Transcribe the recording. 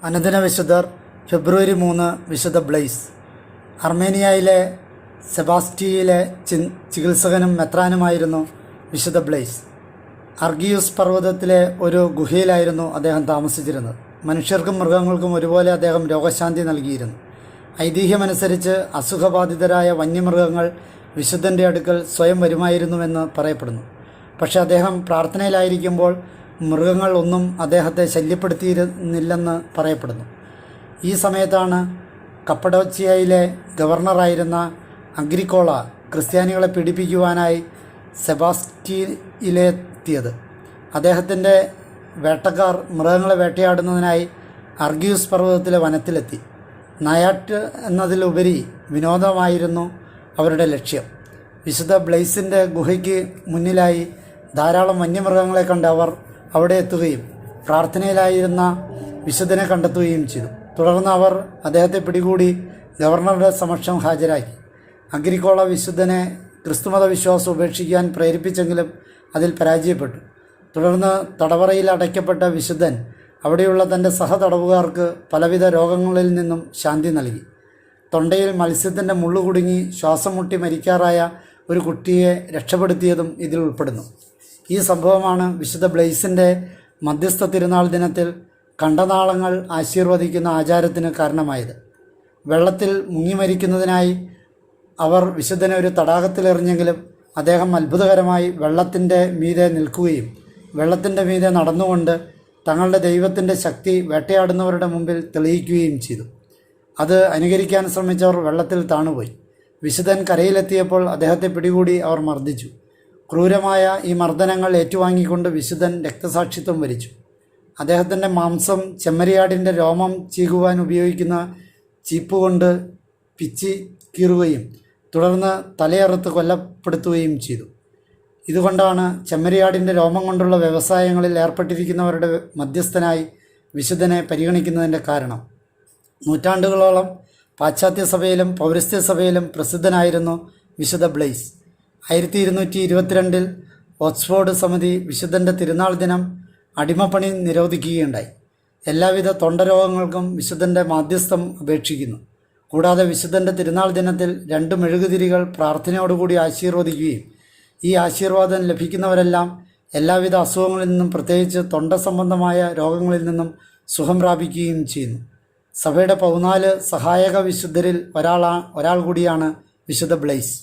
അനുദിന വിശുദ്ധർ ഫെബ്രുവരി 3 വിശുദ്ധ ബ്ലൈസ്. അർമേനിയയിലെ സെബാസ്റ്റിയയിലെ ചികിത്സകനും മെത്രാനുമായിരുന്നു വിശുദ്ധ ബ്ലൈസ്. അർഗിയൂസ് പർവ്വതത്തിലെ ഒരു ഗുഹയിലായിരുന്നു അദ്ദേഹം താമസിച്ചിരുന്നത്. മനുഷ്യർക്കും മൃഗങ്ങൾക്കും ഒരുപോലെ അദ്ദേഹം രോഗശാന്തി നൽകിയിരുന്നു. ഐതിഹ്യമനുസരിച്ച് അസുഖബാധിതരായ വന്യമൃഗങ്ങൾ വിശുദ്ധൻ്റെ അടുക്കൽ സ്വയം വരുമായിരുന്നുവെന്ന് പറയപ്പെടുന്നു. പക്ഷേ അദ്ദേഹം പ്രാർത്ഥനയിലായിരിക്കുമ്പോൾ മൃഗങ്ങൾ ഒന്നും അദ്ദേഹത്തെ ശല്യപ്പെടുത്തിയിരുന്നില്ലെന്ന് പറയപ്പെടുന്നു. ഈ സമയത്താണ് കപ്പഡോച്ചിയയിലെ ഗവർണറായിരുന്ന അഗ്രിക്കോള ക്രിസ്ത്യാനികളെ പീഡിപ്പിക്കുവാനായി സെബാസ്റ്റിയിലെത്തിയത്. അദ്ദേഹത്തിൻ്റെ വേട്ടക്കാർ മൃഗങ്ങളെ വേട്ടയാടുന്നതിനായി അർഗിയൂസ് പർവ്വതത്തിലെ വനത്തിലെത്തി. നായാട്ട് എന്നതിലുപരി വിനോദമായിരുന്നു അവരുടെ ലക്ഷ്യം. വിശുദ്ധ ബ്ലൈസിൻ്റെ ഗുഹയ്ക്ക് മുന്നിലായി ധാരാളം വന്യമൃഗങ്ങളെ കണ്ട് അവർ അവിടെ എത്തുകയും പ്രാർത്ഥനയിലായിരുന്ന വിശുദ്ധനെ കണ്ടെത്തുകയും ചെയ്തു. തുടർന്ന് അവർ അദ്ദേഹത്തെ പിടികൂടി ഗവർണറുടെ സമക്ഷം ഹാജരാക്കി. അഗ്രിക്കോള വിശുദ്ധനെ ക്രിസ്തുമത വിശ്വാസം ഉപേക്ഷിക്കാൻ പ്രേരിപ്പിച്ചെങ്കിലും അതിൽ പരാജയപ്പെട്ടു. തുടർന്ന് തടവറയിൽ അടയ്ക്കപ്പെട്ട വിശുദ്ധൻ അവിടെയുള്ള തൻ്റെ സഹതടവുകാർക്ക് പലവിധ രോഗങ്ങളിൽ നിന്നും ശാന്തി നൽകി. തൊണ്ടയിൽ മത്സ്യത്തിൻ്റെ മുള്ളു കുടുങ്ങി ശ്വാസം മുട്ടി മരിക്കാറായ ഒരു കുട്ടിയെ രക്ഷപ്പെടുത്തിയതും ഇതിൽ ഉൾപ്പെടുന്നു. ഈ സംഭവമാണ് വിശുദ്ധ ബ്ലൈസിൻ്റെ മധ്യസ്ഥ തിരുനാൾ ദിനത്തിൽ കണ്ടനാളങ്ങൾ ആശീർവദിക്കുന്ന ആചാരത്തിന് കാരണമായത്. വെള്ളത്തിൽ മുങ്ങി മരിക്കുന്നതിനായി അവർ വിശുദ്ധനെ ഒരു തടാകത്തിലെറിഞ്ഞെങ്കിലും അദ്ദേഹം അത്ഭുതകരമായി വെള്ളത്തിൻ്റെ മീതെ നിൽക്കുകയും വെള്ളത്തിൻ്റെ മീതെ നടന്നുകൊണ്ട് തങ്ങളുടെ ദൈവത്തിൻ്റെ ശക്തി വേട്ടയാടുന്നവരുടെ മുമ്പിൽ തെളിയിക്കുകയും ചെയ്തു. അത് അനുകരിക്കാൻ ശ്രമിച്ചവർ വെള്ളത്തിൽ താണുപോയി. വിശുദ്ധൻ കരയിലെത്തിയപ്പോൾ അദ്ദേഹത്തെ പിടികൂടി അവർ മർദ്ദിച്ചു. ക്രൂരമായ ഈ മർദ്ദനങ്ങൾ ഏറ്റുവാങ്ങിക്കൊണ്ട് വിശുദ്ധൻ രക്തസാക്ഷിത്വം വരിച്ചു. അദ്ദേഹത്തിൻ്റെ മാംസം ചെമ്മരിയാടിൻ്റെ രോമം ചീകുവാൻ ഉപയോഗിക്കുന്ന ചീപ്പുകൊണ്ട് പിച്ചി കീറുകയും തുടർന്ന് തലയറുത്ത് കൊല്ലപ്പെടുത്തുകയും ചെയ്തു. ഇതുകൊണ്ടാണ് ചെമ്മരിയാടിൻ്റെ രോമം കൊണ്ടുള്ള വ്യവസായങ്ങളിൽ ഏർപ്പെട്ടിരിക്കുന്നവരുടെ മധ്യസ്ഥനായി വിശുദ്ധനെ പരിഗണിക്കുന്നതിൻ്റെ കാരണം. നൂറ്റാണ്ടുകളോളം പാശ്ചാത്യ സഭയിലും പൗരസ്ത്യ സഭയിലും പ്രസിദ്ധനായിരുന്നു വിശുദ്ധ ബ്ലൈസ്. 1222 ഓക്സ്ഫോർഡ് സമിതി വിശുദ്ധൻ്റെ തിരുനാൾ ദിനം അടിമപ്പണി നിരോധിക്കുകയുണ്ടായി. എല്ലാവിധ തൊണ്ടരോഗങ്ങൾക്കും വിശുദ്ധൻ്റെ മാധ്യസ്ഥം അപേക്ഷിക്കുന്നു. കൂടാതെ വിശുദ്ധൻ്റെ തിരുനാൾ ദിനത്തിൽ 2 മെഴുകുതിരികൾ പ്രാർത്ഥനയോടുകൂടി ആശീർവദിക്കുകയും ഈ ആശീർവാദം ലഭിക്കുന്നവരെല്ലാം എല്ലാവിധ അസുഖങ്ങളിൽ നിന്നും പ്രത്യേകിച്ച് തൊണ്ട സംബന്ധമായ രോഗങ്ങളിൽ നിന്നും സുഖം പ്രാപിക്കുകയും ചെയ്യുന്നു. സഭയുടെ 14 സഹായക വിശുദ്ധരിൽ ഒരാൾ കൂടിയാണ് വിശുദ്ധ ബ്ലൈസ്.